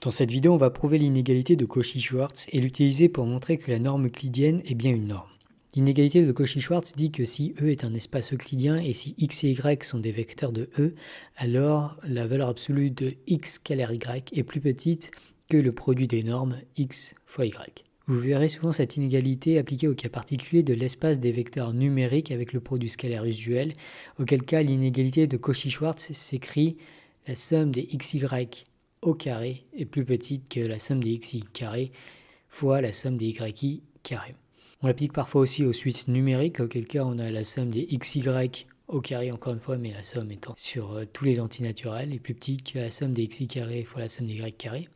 Dans cette vidéo, on va prouver l'inégalité de Cauchy-Schwarz et l'utiliser pour montrer que la norme euclidienne est bien une norme. L'inégalité de Cauchy-Schwarz dit que si E est un espace euclidien et si x et y sont des vecteurs de E, alors la valeur absolue de x scalaire y est plus petite que le produit des normes x fois y. Vous verrez souvent cette inégalité appliquée au cas particulier de l'espace des vecteurs numériques avec le produit scalaire usuel, auquel cas l'inégalité de Cauchy-Schwarz s'écrit la somme des xy au carré est plus petite que la somme des xi carré fois la somme des yi carré. On l'applique parfois aussi aux suites numériques, auquel cas on a la somme des xy au carré encore une fois, mais la somme étant sur tous les antinaturels est plus petite que la somme des xi carré fois la somme des y carré,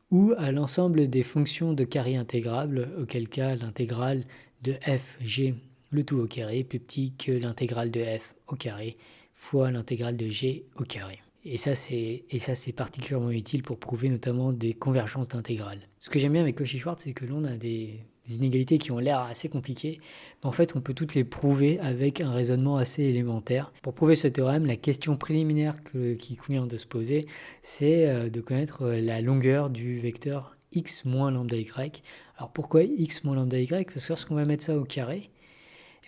ou à l'ensemble des fonctions de carré intégrables, auquel cas l'intégrale de f g le tout au carré est plus petit que l'intégrale de f au carré fois l'intégrale de g au carré. Et ça, c'est particulièrement utile pour prouver notamment des convergences d'intégrales. Ce que j'aime bien avec Cauchy-Schwarz, c'est que l'on a des inégalités qui ont l'air assez compliquées, mais en fait, on peut toutes les prouver avec un raisonnement assez élémentaire. Pour prouver ce théorème, la question préliminaire qui convient de se poser, c'est de connaître la longueur du vecteur x moins lambda y. Alors pourquoi x moins lambda y? Parce que lorsqu'on va mettre ça au carré,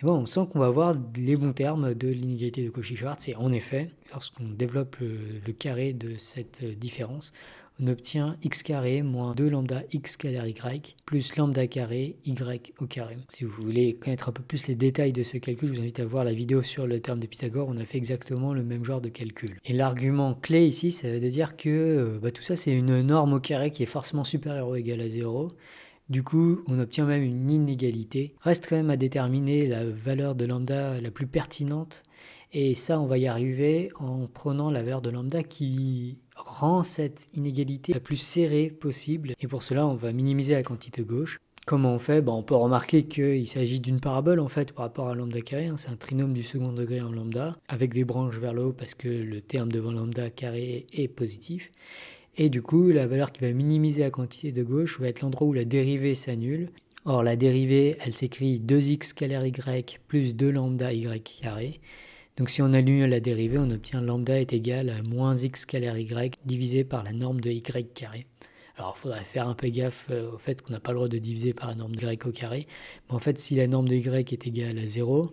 et bon, on sent qu'on va avoir les bons termes de l'inégalité de Cauchy-Schwarz. Et en effet, lorsqu'on développe le carré de cette différence, on obtient x carré moins 2 lambda x scalaire y plus lambda carré y au carré. Si vous voulez connaître un peu plus les détails de ce calcul, je vous invite à voir la vidéo sur le théorème de Pythagore. On a fait exactement le même genre de calcul. Et l'argument clé ici, ça veut dire que tout ça, c'est une norme au carré qui est forcément supérieure ou égale à 0. Du coup, on obtient même une inégalité. Reste quand même à déterminer la valeur de lambda la plus pertinente. Et ça, on va y arriver en prenant la valeur de lambda qui rend cette inégalité la plus serrée possible. Et pour cela, on va minimiser la quantité gauche. Comment on fait? On peut remarquer qu'il s'agit d'une parabole en fait par rapport à lambda carré. C'est un trinôme du second degré en lambda, avec des branches vers le haut parce que le terme devant lambda carré est positif. Et du coup, la valeur qui va minimiser la quantité de gauche va être l'endroit où la dérivée s'annule. Or, la dérivée, elle s'écrit 2x scalaire y plus 2 lambda y carré. Donc si on annule la dérivée, on obtient lambda est égal à moins x scalaire y divisé par la norme de y carré. Alors il faudrait faire un peu gaffe au fait qu'on n'a pas le droit de diviser par la norme de y au carré. Mais en fait, si la norme de y est égale à 0,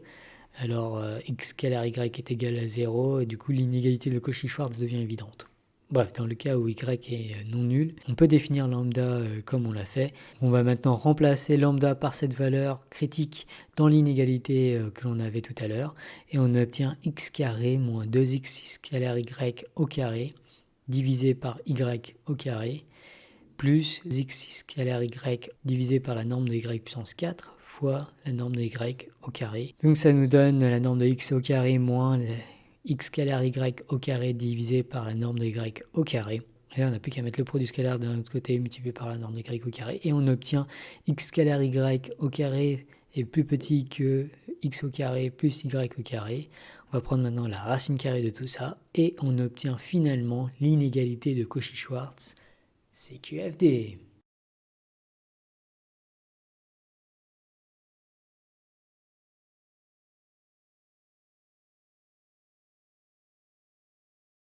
alors x scalaire y est égal à 0, et du coup l'inégalité de Cauchy-Schwarz devient évidente. Bref, dans le cas où y est non nul, on peut définir lambda comme on l'a fait. On va maintenant remplacer lambda par cette valeur critique dans l'inégalité que l'on avait tout à l'heure. Et on obtient x carré moins 2x scalaire y au carré divisé par y au carré plus x scalaire y divisé par la norme de y puissance 4 fois la norme de y au carré. Donc ça nous donne la norme de x au carré moins x scalaire y au carré divisé par la norme de y au carré. Et là, on n'a plus qu'à mettre le produit scalaire de l'autre côté multiplié par la norme de y au carré. Et on obtient x scalaire y au carré est plus petit que x au carré plus y au carré. On va prendre maintenant la racine carrée de tout ça. Et on obtient finalement l'inégalité de Cauchy-Schwarz, CQFD.